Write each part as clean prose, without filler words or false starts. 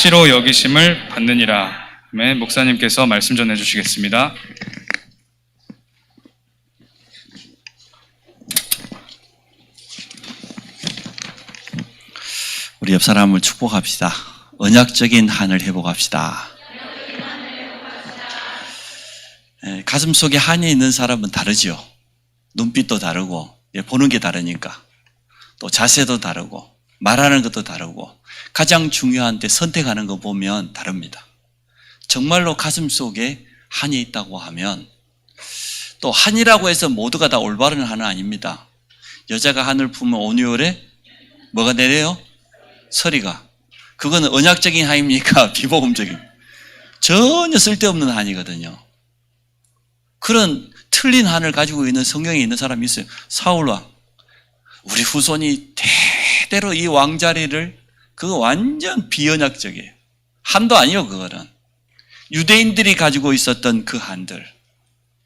수치로 여기심을 받느니라. 목사님께서 말씀 전해 주시겠습니다. 우리 옆 사람을 축복합시다. 언약적인 한을 회복합시다. 가슴 속에 한이 있는 사람은 다르죠. 눈빛도 다르고 보는 게 다르니까, 또 자세도 다르고 말하는 것도 다르고, 가장 중요한 데 선택하는 거 보면 다릅니다. 정말로 가슴 속에 한이 있다고 하면, 또 한이라고 해서 모두가 다 올바른 한은 아닙니다. 여자가 한을 품으면 5개월에 뭐가 내려요? 서리가. 그거는 언약적인 한입니까? 비복음적인? 전혀 쓸데없는 한이거든요. 그런 틀린 한을 가지고 있는 성경에 있는 사람이 있어요. 사울왕. 우리 후손이 대대로 이 왕자리를, 그거 완전 비언약적이에요. 한도 아니요, 그거는. 유대인들이 가지고 있었던 그 한들,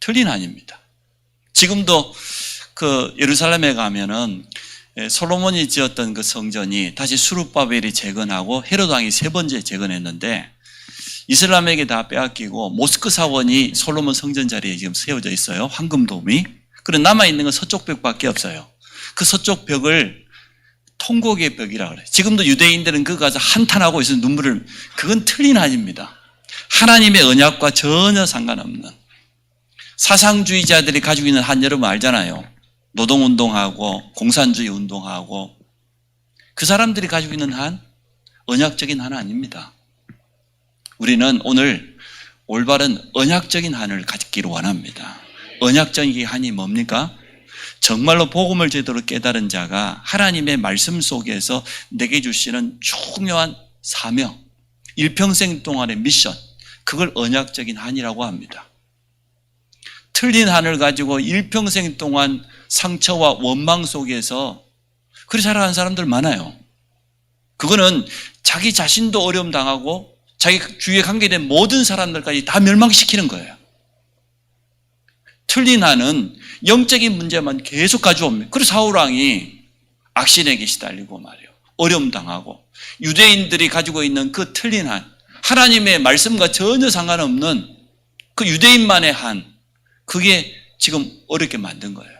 틀린 한입니다. 지금도 그 예루살렘에 가면은 솔로몬이 지었던 그 성전이 다시 수룹바벨이 재건하고 헤롯 왕이 3번째 재건했는데, 이슬람에게 다 빼앗기고 모스크 사원이 솔로몬 성전 자리에 지금 세워져 있어요. 황금돔이. 그리고 남아있는 건 서쪽 벽밖에 없어요. 그 서쪽 벽을 통곡의 벽이라고 그래요. 지금도 유대인들은 그거 가서 한탄하고 있어요. 눈물을. 그건 틀린 한입니다. 하나님의 언약과 전혀 상관없는. 사상주의자들이 가지고 있는 한 여러분 알잖아요. 노동운동하고 공산주의 운동하고, 그 사람들이 가지고 있는 한, 언약적인 한은 아닙니다. 우리는 오늘 올바른 언약적인 한을 갖기를 원합니다. 언약적인 한이 뭡니까? 정말로 복음을 제대로 깨달은 자가 하나님의 말씀 속에서 내게 주시는 중요한 사명, 일평생 동안의 미션, 그걸 언약적인 한이라고 합니다. 틀린 한을 가지고 일평생 동안 상처와 원망 속에서 그렇게 살아가는 사람들 많아요. 그거는 자기 자신도 어려움 당하고 자기 주위에 관계된 모든 사람들까지 다 멸망시키는 거예요. 틀린 한은 영적인 문제만 계속 가져옵니다. 그래서 사울왕이 악신에게 시달리고 말이에요. 어려움 당하고, 유대인들이 가지고 있는 그 틀린 한, 하나님의 말씀과 전혀 상관없는 그 유대인만의 한, 그게 지금 어렵게 만든 거예요.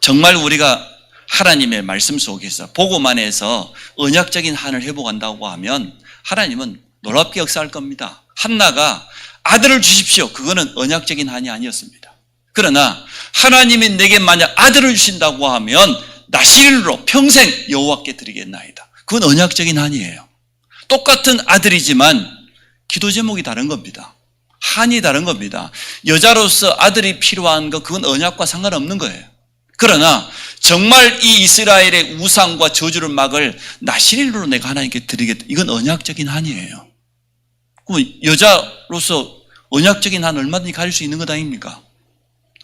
정말 우리가 하나님의 말씀 속에서, 복음 안에서 언약적인 한을 회복한다고 하면 하나님은 놀랍게 역사할 겁니다. 한나가 아들을 주십시오, 그거는 언약적인 한이 아니었습니다. 그러나 하나님이 내게 만약 아들을 주신다고 하면 나실로 평생 여호와께 드리겠나이다. 그건 언약적인 한이에요. 똑같은 아들이지만 기도 제목이 다른 겁니다. 한이 다른 겁니다. 여자로서 아들이 필요한 거, 그건 언약과 상관없는 거예요. 그러나 정말 이 이스라엘의 우상과 저주를 막을 나실로 내가 하나님께 드리겠다, 이건 언약적인 한이에요. 그럼 여자로서 언약적인 한 얼마든지 가질 수 있는 것 아닙니까?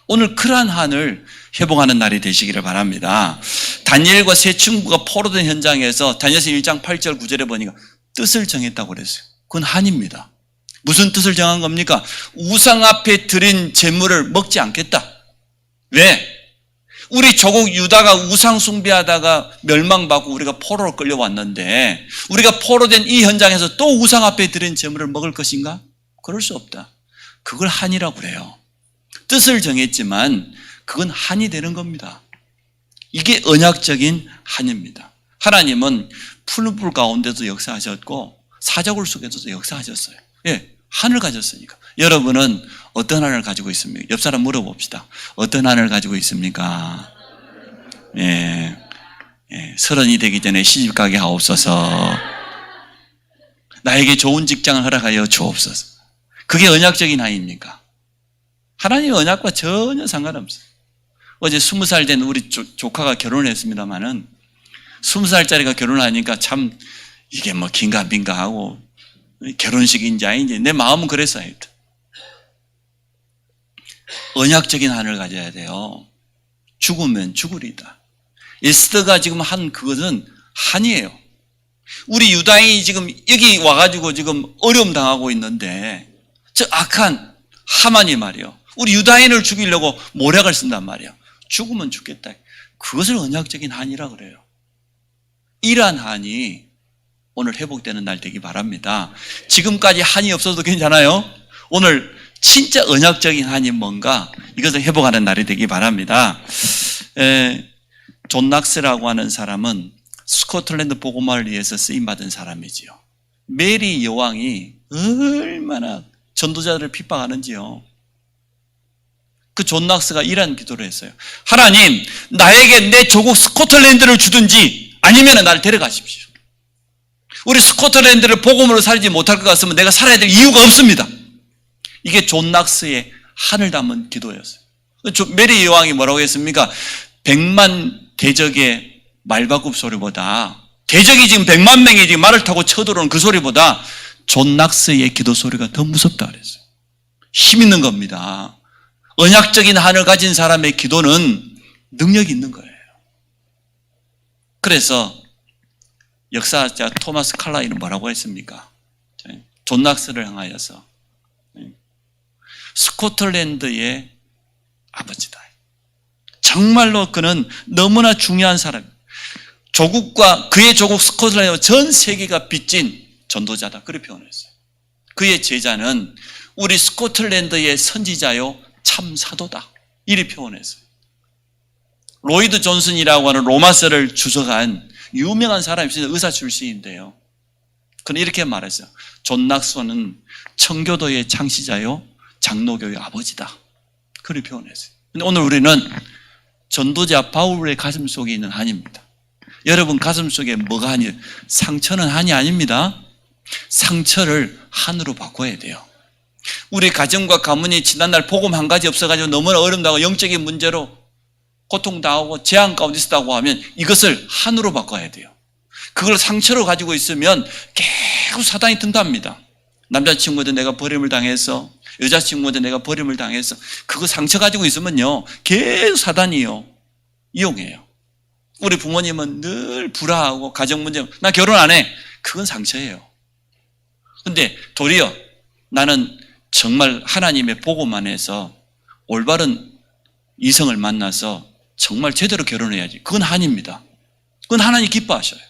오늘 그러한 한을 회복하는 날이 되시기를 바랍니다. 다니엘과 세 친구가 포로된 현장에서 다니엘서 1장 8절 9절에 보니까 뜻을 정했다고 그랬어요. 그건 한입니다. 무슨 뜻을 정한 겁니까? 우상 앞에 드린 제물을 먹지 않겠다. 왜? 우리 조국 유다가 우상 숭배하다가 멸망받고 우리가 포로로 끌려왔는데, 우리가 포로된 이 현장에서 또 우상 앞에 드린 제물을 먹을 것인가? 그럴 수 없다. 그걸 한이라고 그래요. 뜻을 정했지만 그건 한이 되는 겁니다. 이게 언약적인 한입니다. 하나님은 푸른 불 가운데도 역사하셨고 사자굴 속에서도 역사하셨어요. 예, 한을 가졌으니까. 여러분은 어떤 한을 가지고 있습니까? 옆 사람 물어봅시다. 어떤 한을 가지고 있습니까? 예, 30이 되기 전에 시집 가게 하옵소서. 나에게 좋은 직장을 허락하여 주옵소서. 그게 언약적인 한입니까? 하나님의 언약과 전혀 상관없어요. 어제 20살 된 우리 조카가 결혼을 했습니다마는, 20살짜리가 결혼하니까 참 이게 뭐 긴가민가 하고, 결혼식인지 아닌지 내 마음은 그랬어요. 언약적인 한을 가져야 돼요. 죽으면 죽으리다. 에스더가 지금 한 그것은 한이에요. 우리 유다인이 지금 여기 와가지고 지금 어려움 당하고 있는데, 저 악한 하만이 말이요, 우리 유다인을 죽이려고 모략을 쓴단 말이에요. 죽으면 죽겠다. 그것을 언약적인 한이라 그래요. 이러한 한이 오늘 회복되는 날 되기 바랍니다. 지금까지 한이 없어도 괜찮아요. 오늘 진짜 언약적인 한이 뭔가 이것을 회복하는 날이 되기 바랍니다. 존 낙스라고 하는 사람은 스코틀랜드 복음화를 위해서 쓰임받은 사람이지요. 메리 여왕이 얼마나 전도자들을 핍박하는지요. 그 존 낙스가 이런 기도를 했어요. 하나님, 나에게 내 조국 스코틀랜드를 주든지 아니면 나를 데려가십시오. 우리 스코틀랜드를 복음으로 살지 못할 것 같으면 내가 살아야 될 이유가 없습니다. 이게 존 낙스의 한을 담은 기도였어요. 메리 여왕이 뭐라고 했습니까? 100만 대적의 말바굽 소리보다, 대적이 지금 100만 명이 지금 말을 타고 쳐들어오는 그 소리보다 존 낙스의 기도 소리가 더 무섭다 그랬어요. 힘 있는 겁니다. 언약적인 한을 가진 사람의 기도는 능력이 있는 거예요. 그래서 역사자 토마스 칼라이는 뭐라고 했습니까? 존 낙스를 향하여서 스코틀랜드의 아버지다. 정말로 그는 너무나 중요한 사람, 조국과 그의 조국 스코틀랜드와 전 세계가 빚진 전도자다. 그렇게 표현했어요. 그의 제자는 우리 스코틀랜드의 선지자요 참 사도다. 이렇게 표현했어요. 로이드 존슨이라고 하는 로마서를 주석한 유명한 사람이 있어요. 의사 출신인데요. 그는 이렇게 말했어요. 존 낙스는 청교도의 창시자요 장로교의 아버지다. 그렇게 표현했어요. 근데 오늘 우리는 전도자 바울의 가슴 속에 있는 한입니다. 여러분 가슴 속에 뭐가 한이에요? 상처는 한이 아닙니다. 상처를 한으로 바꿔야 돼요. 우리 가정과 가문이 지난날 복음 한 가지 없어가지고 너무나 어렵다고 영적인 문제로 고통당하고 재앙 가운데 있었다고 하면 이것을 한으로 바꿔야 돼요. 그걸 상처로 가지고 있으면 계속 사단이 든답니다. 남자친구한테 내가 버림을 당해서, 여자친구한테 내가 버림을 당해서, 그거 상처 가지고 있으면요 계속 사단이요 이용해요. 우리 부모님은 늘 불화하고 가정 문제, 나 결혼 안 해. 그건 상처예요. 근데 도리어 나는 정말 하나님의 복음 안에서 올바른 이성을 만나서 정말 제대로 결혼해야지. 그건 한입니다. 그건 하나님 기뻐하셔요.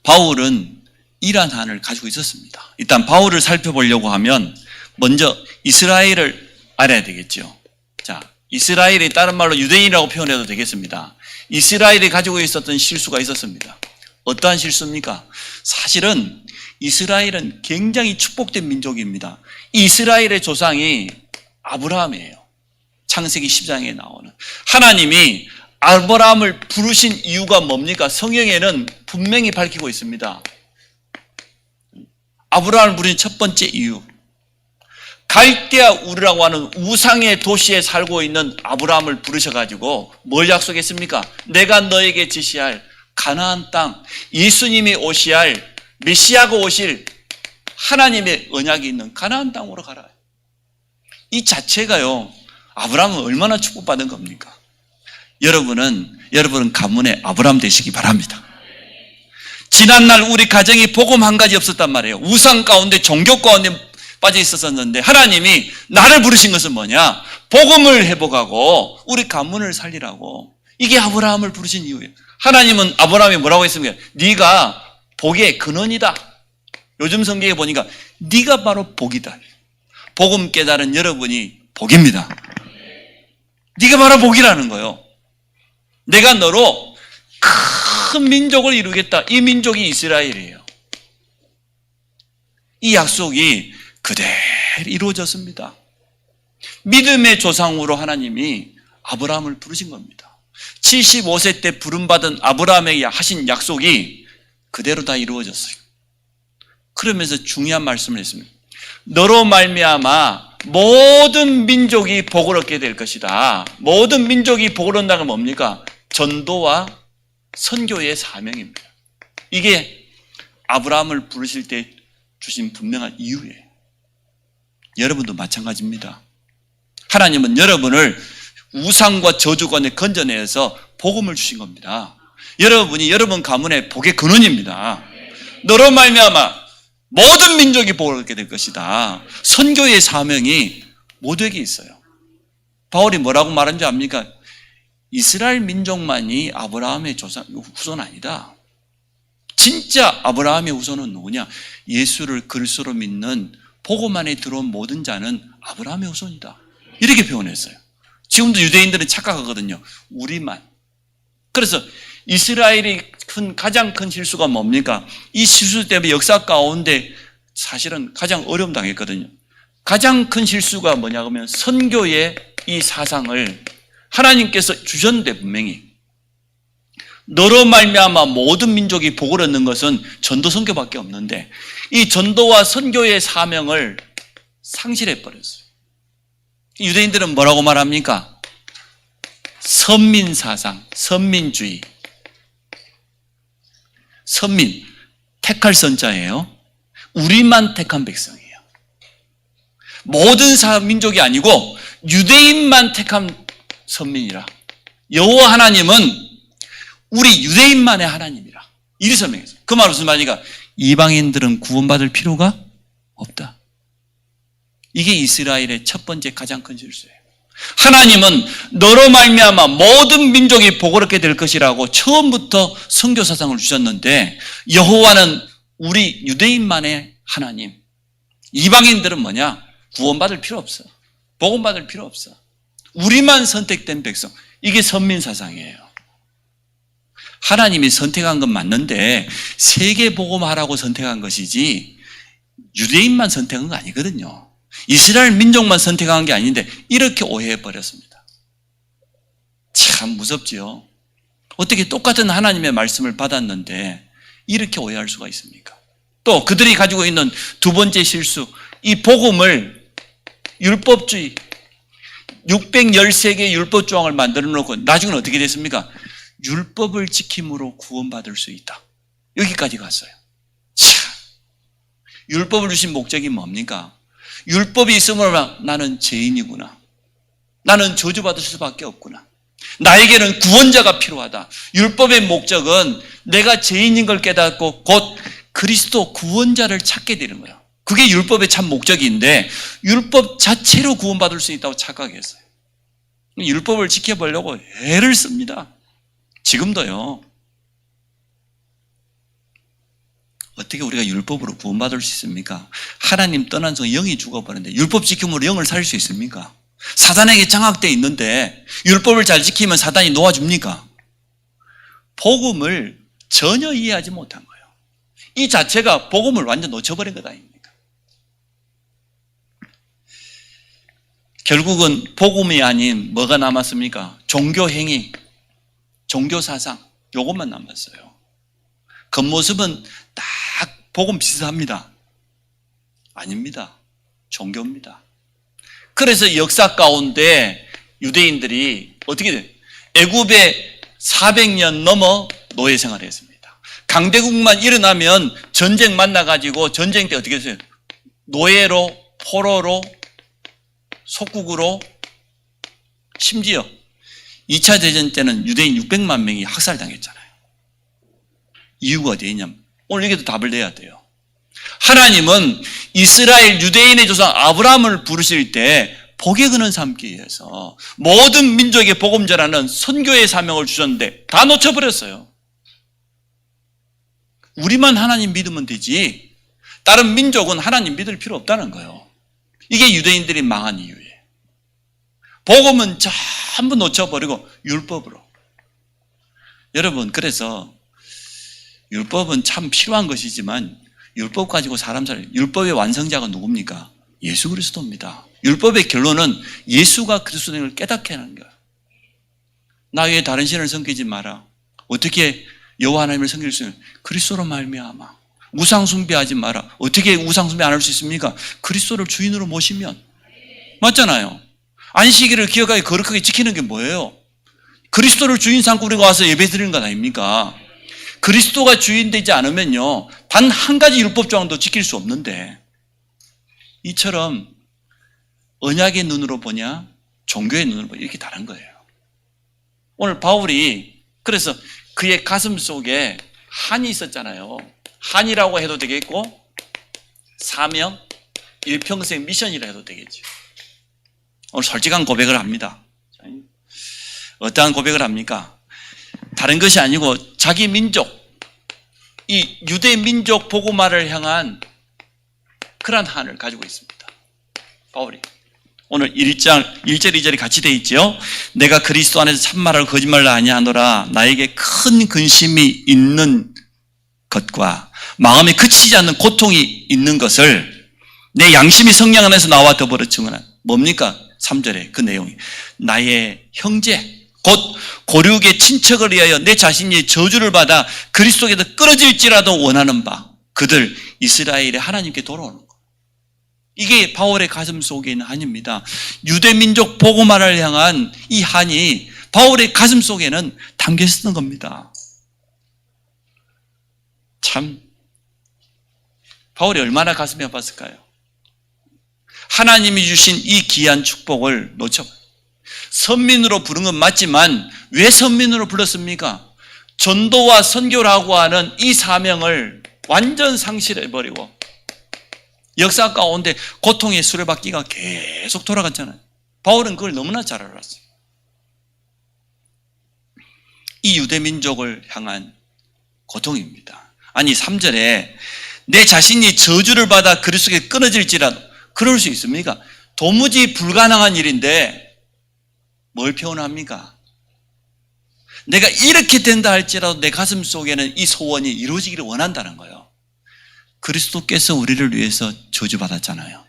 바울은 이러한 한을 가지고 있었습니다. 일단 바울을 살펴보려고 하면 먼저 이스라엘을 알아야 되겠죠. 자, 이스라엘이 다른 말로 유대인이라고 표현해도 되겠습니다. 이스라엘이 가지고 있었던 실수가 있었습니다. 어떠한 실수입니까? 사실은 이스라엘은 굉장히 축복된 민족입니다. 이스라엘의 조상이 아브라함이에요. 창세기 10장에 나오는. 하나님이 아브라함을 부르신 이유가 뭡니까? 성경에는 분명히 밝히고 있습니다. 아브라함을 부르신 첫 번째 이유. 갈대아 우르라고 하는 우상의 도시에 살고 있는 아브라함을 부르셔가지고 뭘 약속했습니까? 내가 너에게 지시할 가나안 땅, 예수님이 오시할, 메시아가 오실 하나님의 언약이 있는 가나안 땅으로 가라. 이 자체가요, 아브라함은 얼마나 축복받은 겁니까? 여러분 가문의 아브라함 되시기 바랍니다. 지난날 우리 가정이 복음 한 가지 없었단 말이에요. 우상 가운데 종교 가운데 빠져 있었는데 하나님이 나를 부르신 것은 뭐냐? 복음을 회복하고 우리 가문을 살리라고. 이게 아브라함을 부르신 이유예요. 하나님은 아브라함이 뭐라고 했습니까? 네가 복의 근원이다. 요즘 성경에 보니까 네가 바로 복이다. 복음 깨달은 여러분이 복입니다. 네가 바로 복이라는 거예요. 내가 너로 큰 민족을 이루겠다. 이 민족이 이스라엘이에요. 이 약속이 그대로 이루어졌습니다. 믿음의 조상으로 하나님이 아브라함을 부르신 겁니다. 75세 때 부름받은 아브라함에게 하신 약속이 그대로 다 이루어졌어요. 그러면서 중요한 말씀을 했습니다. 너로 말미암아 모든 민족이 복을 얻게 될 것이다. 모든 민족이 복을 얻는다는 건 뭡니까? 전도와 선교의 사명입니다. 이게 아브라함을 부르실 때 주신 분명한 이유예요. 여러분도 마찬가지입니다. 하나님은 여러분을 우상과 저주 가운데 건져내서 복음을 주신 겁니다. 여러분이 여러분 가문의 복의 근원입니다. 너로 말미암아 모든 민족이 복을 얻게 될 것이다. 선교의 사명이 모두에게 있어요. 바울이 뭐라고 말한지 압니까? 이스라엘 민족만이 아브라함의 후손 아니다. 진짜 아브라함의 후손은 누구냐? 예수를 그리스도로 믿는 복음 안에 들어온 모든 자는 아브라함의 후손이다. 이렇게 표현했어요. 지금도 유대인들은 착각하거든요. 우리만. 그래서 이스라엘이 가장 큰 실수가 뭡니까? 이 실수 때문에 역사 가운데 사실은 가장 어려움 당했거든요. 가장 큰 실수가 뭐냐 하면 선교의 이 사상을 하나님께서 주셨는데 분명히 너로 말미암아 모든 민족이 복을 얻는 것은 전도 선교밖에 없는데 이 전도와 선교의 사명을 상실해 버렸어요. 유대인들은 뭐라고 말합니까? 선민 사상, 선민주의. 선민, 택할 선자예요. 우리만 택한 백성이에요. 모든 민족이 아니고 유대인만 택한 선민이라. 여호와 하나님은 우리 유대인만의 하나님이라. 이리 설명했어요. 그 말은 무슨 말이니까? 이방인들은 구원받을 필요가 없다. 이게 이스라엘의 첫 번째 가장 큰 실수예요. 하나님은 너로 말미암아 모든 민족이 복을 얻게 될 것이라고 처음부터 선교 사상을 주셨는데 여호와는 우리 유대인만의 하나님. 이방인들은 뭐냐? 구원받을 필요 없어. 복음받을 필요 없어. 우리만 선택된 백성. 이게 선민 사상이에요. 하나님이 선택한 건 맞는데 세계 복음하라고 선택한 것이지 유대인만 선택한 거 아니거든요. 이스라엘 민족만 선택한 게 아닌데 이렇게 오해해버렸습니다. 참 무섭지요. 어떻게 똑같은 하나님의 말씀을 받았는데 이렇게 오해할 수가 있습니까? 또 그들이 가지고 있는 두 번째 실수, 이 복음을 율법주의 613개의 율법 조항을 만들어 놓고 나중에는 어떻게 됐습니까? 율법을 지킴으로 구원받을 수 있다. 여기까지 갔어요. 참, 율법을 주신 목적이 뭡니까? 율법이 있으므로 나는 죄인이구나. 나는 저주받을 수밖에 없구나. 나에게는 구원자가 필요하다. 율법의 목적은 내가 죄인인 걸 깨닫고 곧 그리스도 구원자를 찾게 되는 거예요. 그게 율법의 참 목적인데 율법 자체로 구원받을 수 있다고 착각했어요. 율법을 지켜보려고 애를 씁니다. 지금도요. 어떻게 우리가 율법으로 구원받을 수 있습니까? 하나님 떠난 속 영이 죽어버렸는데 율법 지킴으로 영을 살릴 수 있습니까? 사단에게 장악되어 있는데 율법을 잘 지키면 사단이 놓아줍니까? 복음을 전혀 이해하지 못한 거예요. 이 자체가 복음을 완전 놓쳐버린 것 아닙니까? 결국은 복음이 아닌 뭐가 남았습니까? 종교 행위, 종교 사상, 요것만 남았어요. 겉모습은 딱 복음 비슷합니다. 아닙니다. 종교입니다. 그래서 역사 가운데 유대인들이 어떻게 돼요? 애굽에 400년 넘어 노예 생활을 했습니다. 강대국만 일어나면 전쟁 만나가지고 전쟁 때 어떻게 했어요? 노예로, 포로로, 속국으로, 심지어 2차 대전 때는 유대인 600만 명이 학살당했잖아요. 이유가 어디에 있냐면 오늘 여기도 답을 내야 돼요. 하나님은 이스라엘 유대인의 조상 아브라함을 부르실 때 복에 그는 삶기 위해서 모든 민족의 복음자라는 선교의 사명을 주셨는데 다 놓쳐버렸어요. 우리만 하나님 믿으면 되지 다른 민족은 하나님 믿을 필요 없다는 거예요. 이게 유대인들이 망한 이유예요. 복음은 전부 놓쳐버리고 율법으로. 여러분, 그래서 율법은 참 필요한 것이지만 율법 가지고 사람 살, 율법의 완성자가 누굽니까? 예수 그리스도입니다. 율법의 결론은 예수가 그리스도인 걸 깨닫게 하는 거야. 나 외에 다른 신을 섬기지 마라. 어떻게 여호와 하나님을 섬길 수 있는? 그리스도로 말미암아. 우상 숭배하지 마라. 어떻게 우상 숭배 안 할 수 있습니까? 그리스도를 주인으로 모시면. 맞잖아요. 안식일을 기억하게 거룩하게 지키는 게 뭐예요? 그리스도를 주인 삼고 우리가 와서 예배 드리는 것 아닙니까? 그리스도가 주인 되지 않으면요 단 한 가지 율법 조항도 지킬 수 없는데 이처럼 언약의 눈으로 보냐 종교의 눈으로 보냐 이렇게 다른 거예요. 오늘 바울이 그래서 그의 가슴 속에 한이 있었잖아요. 한이라고 해도 되겠고 사명, 일평생 미션이라 해도 되겠죠. 오늘 솔직한 고백을 합니다. 어떠한 고백을 합니까? 다른 것이 아니고 자기 민족, 이 유대 민족 복음화를 향한 그러한 한을 가지고 있습니다. 바울이. 오늘 1절, 2절이 같이 돼 있죠. 내가 그리스도 안에서 참말을 거짓말을 아니하노라. 나에게 큰 근심이 있는 것과 마음에 그치지 않는 고통이 있는 것을 내 양심이 성령 안에서 나와 더불어 증언한. 뭡니까? 3절에 그 내용이. 나의 형제, 곧 고륙의 친척을 위하여 내 자신이 저주를 받아 그리스도께서 끊어질지라도 원하는 바 그들 이스라엘의 하나님께 돌아오는 것. 이게 바울의 가슴 속에 있는 한입니다. 유대민족 복음화를 향한 이 한이 바울의 가슴 속에는 담겨 있었던 겁니다. 참 바울이 얼마나 가슴이 아팠을까요? 하나님이 주신 이 귀한 축복을 놓쳐버려요. 선민으로 부른 건 맞지만 왜 선민으로 불렀습니까? 전도와 선교라고 하는 이 사명을 완전 상실해버리고 역사 가운데 고통의 수레바퀴가 계속 돌아갔잖아요. 바울은 그걸 너무나 잘 알았어요. 이 유대민족을 향한 고통입니다. 아니 3절에 내 자신이 저주를 받아 그리스도께 끊어질지라도 그럴 수 있습니까? 도무지 불가능한 일인데 뭘 표현합니까? 내가 이렇게 된다 할지라도 내 가슴 속에는 이 소원이 이루어지기를 원한다는 거예요. 그리스도께서 우리를 위해서 저주받았잖아요.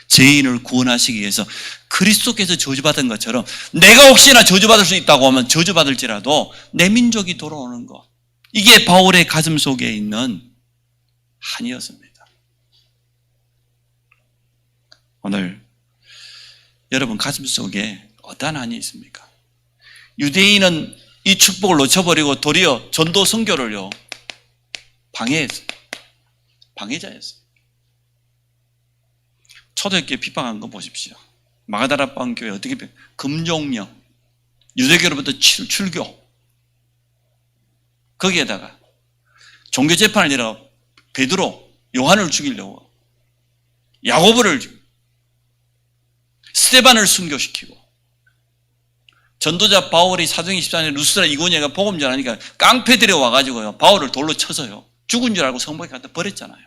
죄인을 구원하시기 위해서 그리스도께서 저주받은 것처럼 내가 혹시나 저주받을 수 있다고 하면 저주받을지라도 내 민족이 돌아오는 것. 이게 바울의 가슴 속에 있는 한이었습니다. 오늘 여러분 가슴 속에 어떠한 한이 있습니까? 유대인은 이 축복을 놓쳐버리고 도리어 전도 선교를요 방해했어요. 방해자였어요. 초대교회 핍박한 거 보십시오. 마가다라방 교회 어떻게 금종령, 유대교로부터 출교, 거기에다가 종교재판을 열어 베드로, 요한을 죽이려고 야고보를 스데반을 순교시키고 전도자 바울이 사도행 14년에 루스드라 이고니아가 복음 전하니까 깡패들이 와가지고요 바울을 돌로 쳐서요 죽은 줄 알고 성벽에 갖다 버렸잖아요.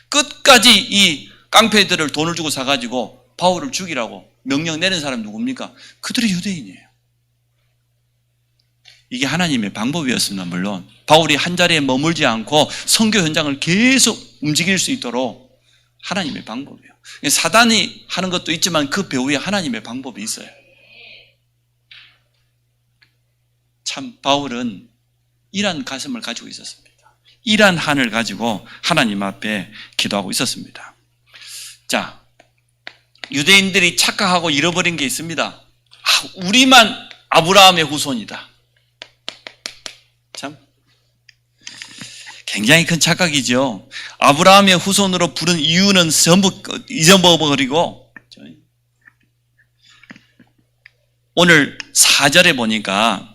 끝까지 이 깡패들을 돈을 주고 사가지고 바울을 죽이라고 명령 내는 사람이 누굽니까? 그들이 유대인이에요. 이게 하나님의 방법이었습니다. 물론 바울이 한 자리에 머물지 않고 선교 현장을 계속 움직일 수 있도록 하나님의 방법이에요. 사단이 하는 것도 있지만 그 배후에 하나님의 방법이 있어요. 참 바울은 이러한 가슴을 가지고 있었습니다. 이러한 한을 가지고 하나님 앞에 기도하고 있었습니다. 자, 유대인들이 착각하고 잃어버린 게 있습니다. 우리만 아브라함의 후손이다. 참 굉장히 큰 착각이죠. 아브라함의 후손으로 부른 이유는 전부 잊어버리고 오늘 4절에 보니까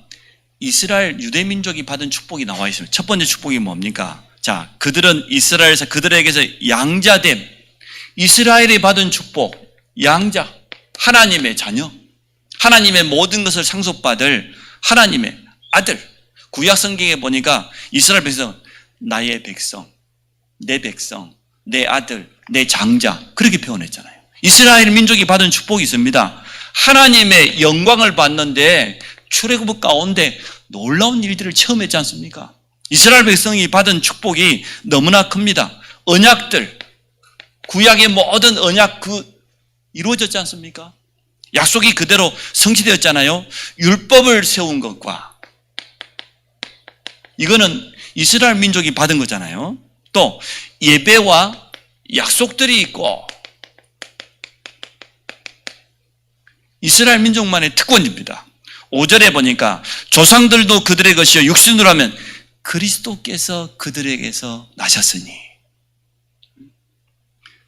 이스라엘 유대민족이 받은 축복이 나와 있습니다. 첫 번째 축복이 뭡니까? 자, 그들은 이스라엘에서 그들에게서 양자됨, 이스라엘이 받은 축복, 양자, 하나님의 자녀, 하나님의 모든 것을 상속받을 하나님의 아들. 구약 성경에 보니까 이스라엘 백성, 나의 백성, 내 아들, 내 장자 그렇게 표현했잖아요. 이스라엘 민족이 받은 축복이 있습니다. 하나님의 영광을 받는데 출애굽 가운데 놀라운 일들을 체험했지 않습니까? 이스라엘 백성이 받은 축복이 너무나 큽니다. 언약들, 구약의 모든 언약 이루어졌지 않습니까? 약속이 그대로 성취되었잖아요. 율법을 세운 것과 이거는 이스라엘 민족이 받은 거잖아요. 또 예배와 약속들이 있고 이스라엘 민족만의 특권입니다. 5절에 보니까 조상들도 그들의 것이요 육신으로 하면 그리스도께서 그들에게서 나셨으니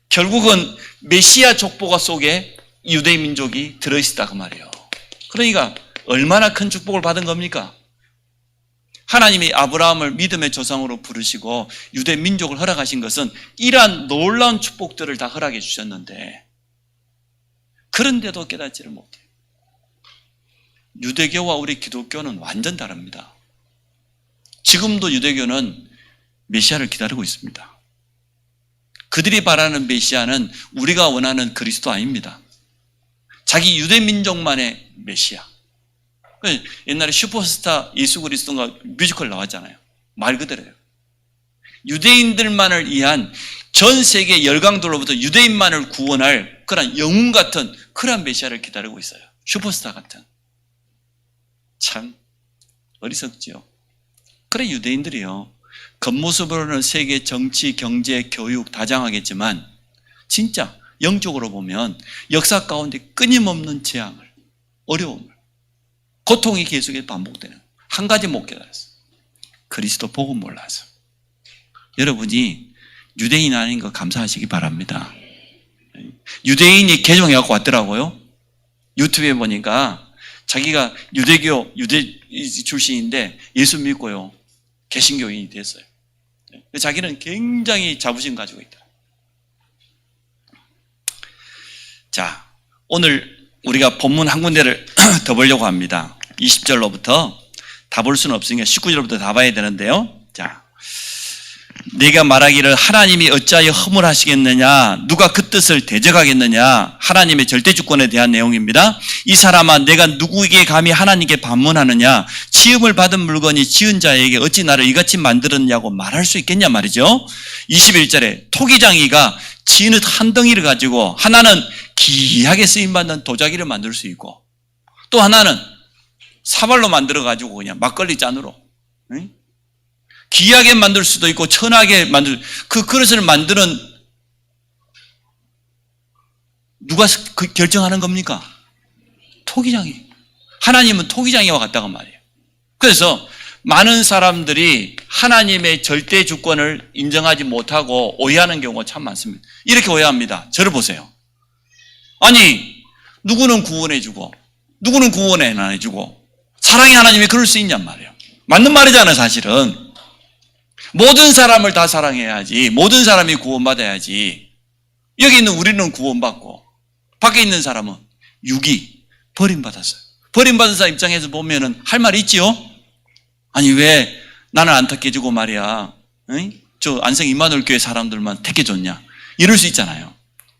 결국은 메시아 족보가 속에 유대 민족이 들어있다 그 말이에요. 그러니까 얼마나 큰 축복을 받은 겁니까? 하나님이 아브라함을 믿음의 조상으로 부르시고 유대 민족을 허락하신 것은 이러한 놀라운 축복들을 다 허락해 주셨는데 그런데도 깨닫지를 못해요. 유대교와 우리 기독교는 완전 다릅니다. 지금도 유대교는 메시아를 기다리고 있습니다. 그들이 바라는 메시아는 우리가 원하는 그리스도 아닙니다. 자기 유대 민족만의 메시아. 옛날에 슈퍼스타 예수 그리스도가 뮤지컬 나왔잖아요. 말 그대로예요. 유대인들만을 위한 전 세계 열강들로부터 유대인만을 구원할 그런 영웅 같은 그런 메시아를 기다리고 있어요. 슈퍼스타 같은. 참 어리석지요. 그래 유대인들이요. 겉모습으로는 세계 정치, 경제, 교육 다 장하겠지만 진짜 영적으로 보면 역사 가운데 끊임없는 재앙을, 어려움을, 고통이 계속해서 반복되는 한 가지 못 깨달았어요. 그리스도 복음 몰라서. 여러분이 유대인 아닌 거 감사하시기 바랍니다. 유대인이 개종해갖고 왔더라고요. 유튜브에 보니까 자기가 유대교, 유대 출신인데 예수 믿고요. 개신교인이 됐어요. 자기는 굉장히 자부심 가지고 있다. 자, 오늘 우리가 본문 한 군데를 더 보려고 합니다. 20절로부터 다 볼 수는 없으니까 19절부터 다 봐야 되는데요. 자, 네가 말하기를 하나님이 어찌하여 허물하시겠느냐, 누가 그 뜻을 대적하겠느냐, 하나님의 절대 주권에 대한 내용입니다. 이 사람아, 내가 누구에게 감히 하나님께 반문하느냐, 지음을 받은 물건이 지은 자에게 어찌 나를 이같이 만들었냐고 말할 수 있겠냐 말이죠. 21절에 토기장이가 진흙 한 덩이를 가지고 하나는 기이하게 쓰임받는 도자기를 만들 수 있고 또 하나는 사발로 만들어가지고 그냥 막걸리 잔으로 기이하게 만들 수도 있고 천하게 만들, 그 그릇을 만드는 누가 결정하는 겁니까? 토기장이. 하나님은 토기장이와 같다고 말이에요. 그래서 많은 사람들이 하나님의 절대 주권을 인정하지 못하고 오해하는 경우가 참 많습니다. 이렇게 오해합니다. 저를 보세요. 아니, 누구는 구원해주고 누구는 구원 안 해주고 사랑의 하나님이 그럴 수 있냔 말이에요. 맞는 말이잖아요, 사실은. 모든 사람을 다 사랑해야지, 모든 사람이 구원받아야지. 여기 있는 우리는 구원받고 밖에 있는 사람은 유기, 버림받았어요. 버림받은 사람 입장에서 보면은 할 말이 있지요? 아니 왜 나는 안 택해주고 말이야, 응? 저 안성 임마누엘 교회 사람들만 택해줬냐, 이럴 수 있잖아요.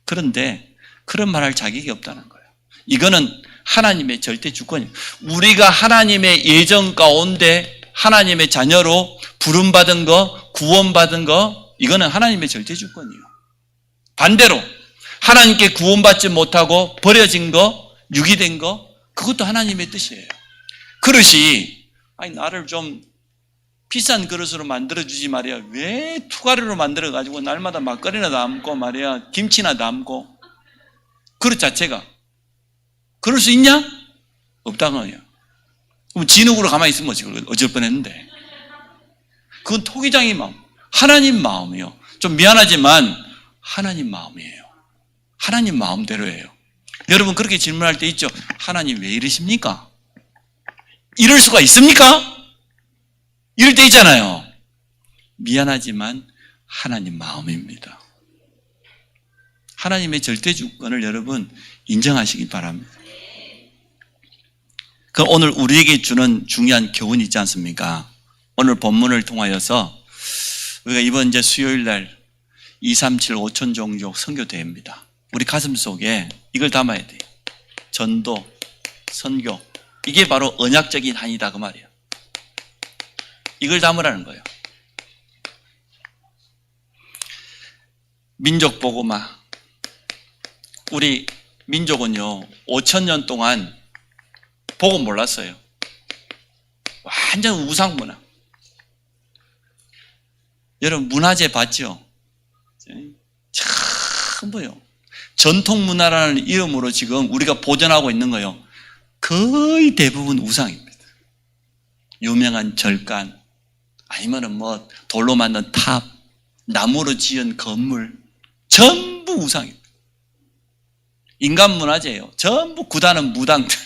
그런데 그런 말 할 자격이 없다는 거예요. 이거는 하나님의 절대 주권이에요. 우리가 하나님의 예정 가운데 하나님의 자녀로 부름받은 거, 구원받은 거, 이거는 하나님의 절대 주권이에요. 반대로 하나님께 구원받지 못하고 버려진 거, 유기된 거, 그것도 하나님의 뜻이에요. 그릇이, 아니 나를 좀 비싼 그릇으로 만들어주지 말이야, 왜 투가루로 만들어가지고 날마다 막걸리나 담고 말이야, 김치나 담고, 그릇 자체가 그럴 수 있냐? 없다는 거예요. 그럼 진흙으로 가만히 있으면 어쩔 뻔했는데, 그건 토기장의 마음, 하나님 마음이요. 좀 미안하지만 하나님 마음이에요. 하나님 마음대로예요. 여러분 그렇게 질문할 때 있죠. 하나님 왜 이러십니까? 이럴 수가 있습니까? 이럴 때 있잖아요. 미안하지만 하나님 마음입니다. 하나님의 절대 주권을 여러분 인정하시기 바랍니다. 그 오늘 우리에게 주는 중요한 교훈이 있지 않습니까? 오늘 본문을 통하여서 우리가 이번 이제 수요일 날 237 5천 종족 선교대회입니다. 우리 가슴 속에 이걸 담아야 돼요. 전도, 선교, 이게 바로 언약적인 한이다 그 말이에요. 이걸 담으라는 거예요. 민족 복음화. 우리 민족은요 5,000년 동안 복음 몰랐어요. 완전 우상문화. 여러분 문화재 봤죠? 전부요. 전통문화라는 이름으로 지금 우리가 보존하고 있는 거요, 거의 대부분 우상입니다. 유명한 절간, 아니면은 뭐 돌로 만든 탑, 나무로 지은 건물, 전부 우상입니다. 인간 문화재예요. 전부 구다는 무당들.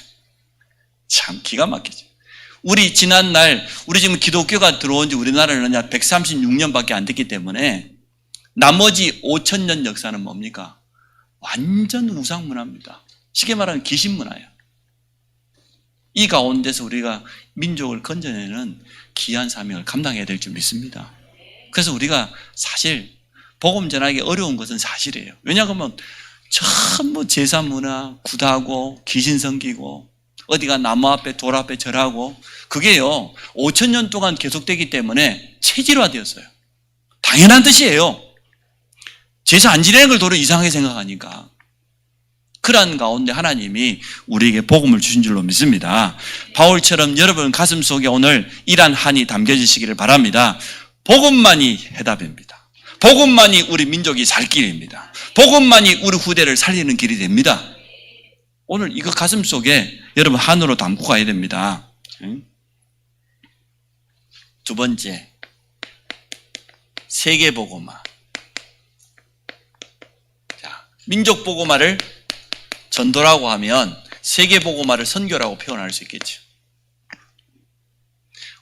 참 기가 막히죠. 우리 지난날, 우리 지금 기독교가 들어온 지 우리나라는 136년밖에 안 됐기 때문에 나머지 5,000년 역사는 뭡니까? 완전 우상 문화입니다. 쉽게 말하면 귀신 문화예요. 이 가운데서 우리가 민족을 건져내는 귀한 사명을 감당해야 될 줄 믿습니다. 그래서 우리가 사실 복음 전하기 어려운 것은 사실이에요. 왜냐하면 전부 제사 문화, 굿하고 귀신 섬기고 어디가 나무 앞에 돌 앞에 절하고 그게요 5,000년 동안 계속되기 때문에 체질화되었어요. 당연한 뜻이에요. 제사 안 지내는 걸 도로 이상하게 생각하니까. 그러한 가운데 하나님이 우리에게 복음을 주신 줄로 믿습니다. 바울처럼 여러분 가슴 속에 오늘 이러한 한이 담겨지시기를 바랍니다. 복음만이 해답입니다. 복음만이 우리 민족이 살 길입니다. 복음만이 우리 후대를 살리는 길이 됩니다. 오늘 이거 가슴 속에 여러분 한으로 담고 가야 됩니다. 두 번째, 세계복음화. 자, 민족복음화를 전도라고 하면 세계복음화를 선교라고 표현할 수 있겠죠.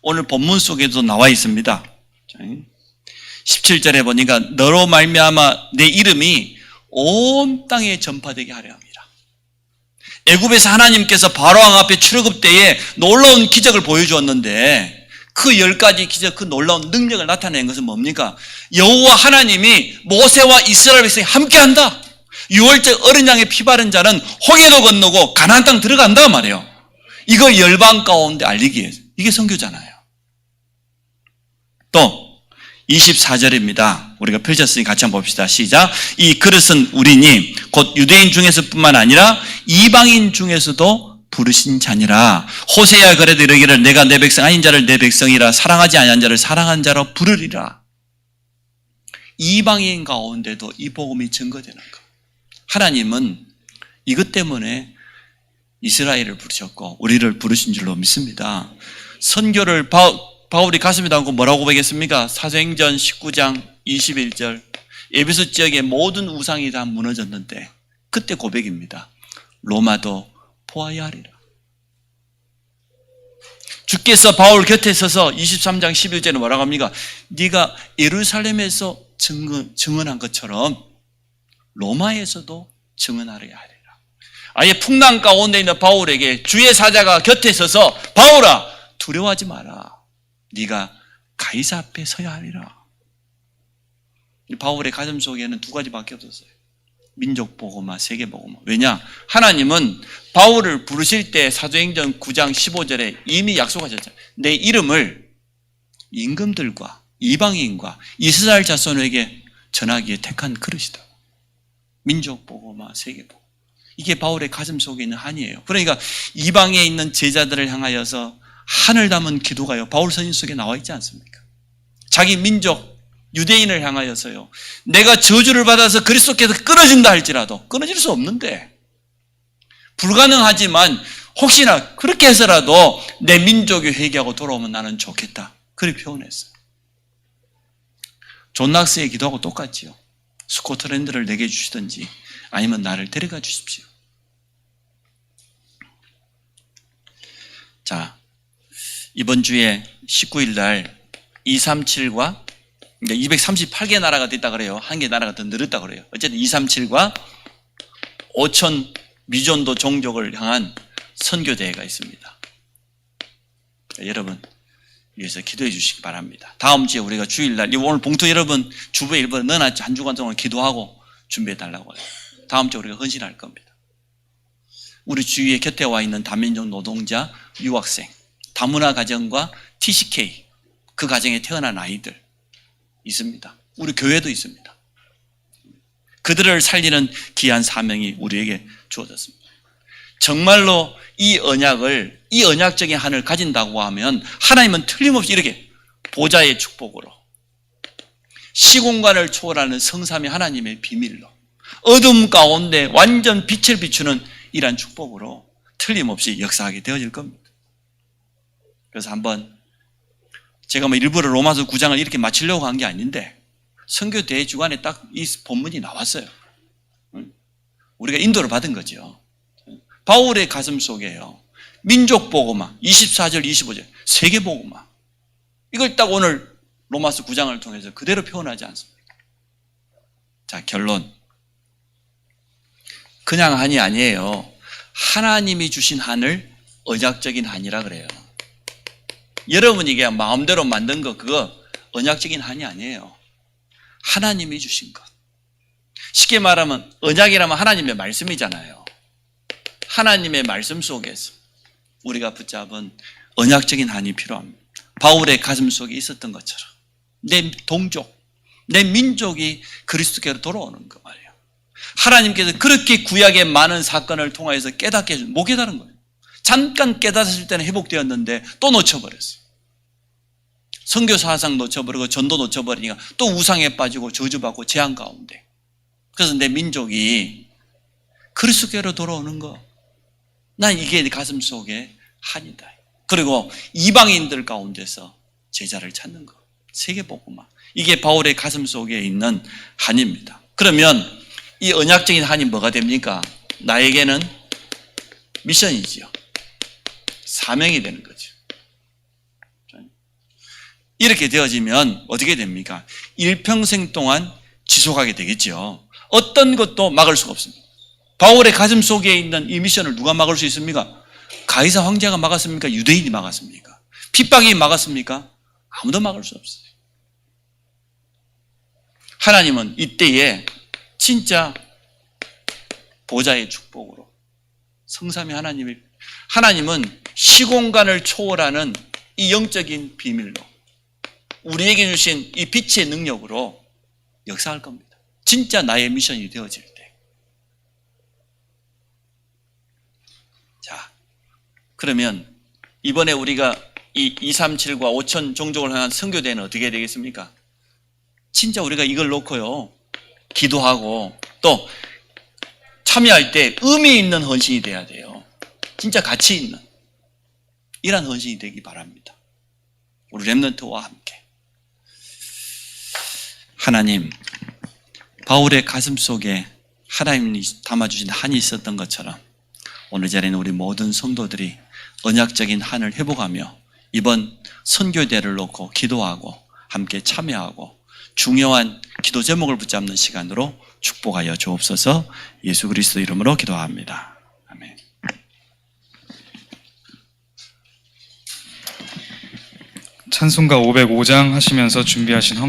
오늘 본문 속에도 나와 있습니다. 17절에 보니까 너로 말미암아 내 이름이 온 땅에 전파되게 하려 합니다. 애굽에서 하나님께서 바로왕 앞에 출애굽 때에 놀라운 기적을 보여주었는데 그 10가지 기적, 그 놀라운 능력을 나타낸 것은 뭡니까? 여호와 하나님이 모세와 이스라엘 백성이 함께한다. 6월절 어린 양의 피 바른 자는 홍해도 건너고 가나안 땅 들어간다 말이에요. 이거 열방 가운데 알리기 위해서. 이게 선교잖아요. 또 24절입니다. 우리가 펼쳤으니 같이 한번 봅시다. 시작. 이 그릇은 우리니 곧 유대인 중에서뿐만 아니라 이방인 중에서도 부르신 자니라. 호세야 그래도 이르기를 내가 내 백성 아닌 자를 내 백성이라 사랑하지 아니한 자를 사랑한 자로 부르리라. 이방인 가운데도 이 복음이 증거되는 것. 하나님은 이것 때문에 이스라엘을 부르셨고 우리를 부르신 줄로 믿습니다. 선교를 바울이 가슴에 담고 뭐라고 고백했습니까? 사도행전 19장 21절 에베소 지역의 모든 우상이 다 무너졌는데 그때 고백입니다. 로마도 보아야 하리라. 주께서 바울 곁에 서서 23장 11절에 뭐라고 합니까? 네가 예루살렘에서 증언한 것처럼 로마에서도 증언하려야 하리라. 아예 풍랑 가운데 있는 바울에게 주의 사자가 곁에 서서 바울아 두려워하지 마라. 네가 가이사 앞에 서야 하리라. 바울의 가슴 속에는 두 가지밖에 없었어요. 민족복음화, 세계복음화. 왜냐? 하나님은 바울을 부르실 때 사도행전 9장 15절에 이미 약속하셨잖아요. 내 이름을 임금들과 이방인과 이스라엘 자손에게 전하기에 택한 그릇이다. 민족복음화, 세계복음. 이게 바울의 가슴 속에 있는 한이에요. 그러니까 이방에 있는 제자들을 향하여서 한을 담은 기도가요. 바울 서신 속에 나와 있지 않습니까? 자기 민족 유대인을 향하여서요. 내가 저주를 받아서 그리스도께서 끊어진다 할지라도 끊어질 수 없는데 불가능하지만 혹시나 그렇게 해서라도 내 민족이 회개하고 돌아오면 나는 좋겠다. 그렇게 표현했어요. 존 낙스의 기도하고 똑같지요. 스코틀랜드를 내게 주시든지 아니면 나를 데려가 주십시오. 자, 이번 주에 19일 날 237과 238개 나라가 됐다 그래요. 한 개 나라가 더 늘었다 그래요. 어쨌든 237과 5천 미전도 종족을 향한 선교대회가 있습니다. 여러분 위해서 기도해 주시기 바랍니다. 다음 주에 우리가 주일날 오늘 봉투 여러분 주부에 일부러 넣어놨죠. 한 주간 동안 기도하고 준비해 달라고 해요. 다음 주에 우리가 헌신할 겁니다. 우리 주위에 곁에 와 있는 다민족 노동자, 유학생, 다문화 가정과 TCK 그 가정에 태어난 아이들 있습니다. 우리 교회도 있습니다. 그들을 살리는 귀한 사명이 우리에게 주어졌습니다. 정말로 이 언약적인 한을 가진다고 하면 하나님은 틀림없이 이렇게 보좌의 축복으로 시공간을 초월하는 성삼위 하나님의 비밀로 어둠 가운데 완전 빛을 비추는 이러한 축복으로 틀림없이 역사하게 되어질 겁니다. 그래서 한번 제가 일부러 로마서 9장을 이렇게 마치려고 한 게 아닌데 선교대회 주간에 딱 이 본문이 나왔어요. 우리가 인도를 받은 거죠. 바울의 가슴 속에요. 민족복음화 24절 25절 세계복음화 이걸 딱 오늘 로마서 9장을 통해서 그대로 표현하지 않습니까? 자, 결론. 그냥 한이 아니에요. 하나님이 주신 한을 언약적인 한이라 그래요. 여러분이 그냥 마음대로 만든 거 그거 언약적인 한이 아니에요. 하나님이 주신 것. 쉽게 말하면 언약이라면 하나님의 말씀이잖아요. 하나님의 말씀 속에서 우리가 붙잡은 언약적인 한이 필요합니다. 바울의 가슴 속에 있었던 것처럼 내 동족, 내 민족이 그리스도께로 돌아오는 거 말이에요. 하나님께서 그렇게 구약의 많은 사건을 통해서 깨닫게 해준, 못 깨달은 거예요. 잠깐 깨달았을 때는 회복되었는데 또 놓쳐버렸어요. 선교 사상 놓쳐버리고 전도 놓쳐버리니까 또 우상에 빠지고 저주받고 재앙 가운데. 그래서 내 민족이 그리스도께로 돌아오는 거. 난 이게 가슴 속에 한이다. 그리고 이방인들 가운데서 제자를 찾는 거. 세계복음화. 이게 바울의 가슴 속에 있는 한입니다. 그러면 이 언약적인 한이 뭐가 됩니까? 나에게는 미션이지요. 사명이 되는 거죠. 이렇게 되어지면 어떻게 됩니까? 일평생 동안 지속하게 되겠죠. 어떤 것도 막을 수가 없습니다. 바울의 가슴 속에 있는 이 미션을 누가 막을 수 있습니까? 가이사 황제가 막았습니까? 유대인이 막았습니까? 핍박이 막았습니까? 아무도 막을 수 없어요. 하나님은 이때에 진짜 보좌의 축복으로 성삼위 하나님은 시공간을 초월하는 이 영적인 비밀로 우리에게 주신 이 빛의 능력으로 역사할 겁니다. 진짜 나의 미션이 되어질 때. 자, 그러면 이번에 우리가 이 237과 5천 종족을 향한 선교대회는 어떻게 되겠습니까? 진짜 우리가 이걸 놓고요, 기도하고 또 참여할 때 의미 있는 헌신이 돼야 돼요. 진짜 가치 있는 이런 헌신이 되기 바랍니다. 우리 렘넌트와 함께. 하나님, 바울의 가슴 속에 하나님이 담아주신 한이 있었던 것처럼 오늘 자리에는 우리 모든 성도들이 언약적인 한을 회복하며 이번 선교대를 놓고 기도하고 함께 참여하고 중요한 기도 제목을 붙잡는 시간으로 축복하여 주옵소서. 예수 그리스도 이름으로 기도합니다. 아멘. 찬송가 505장 하시면서 준비하신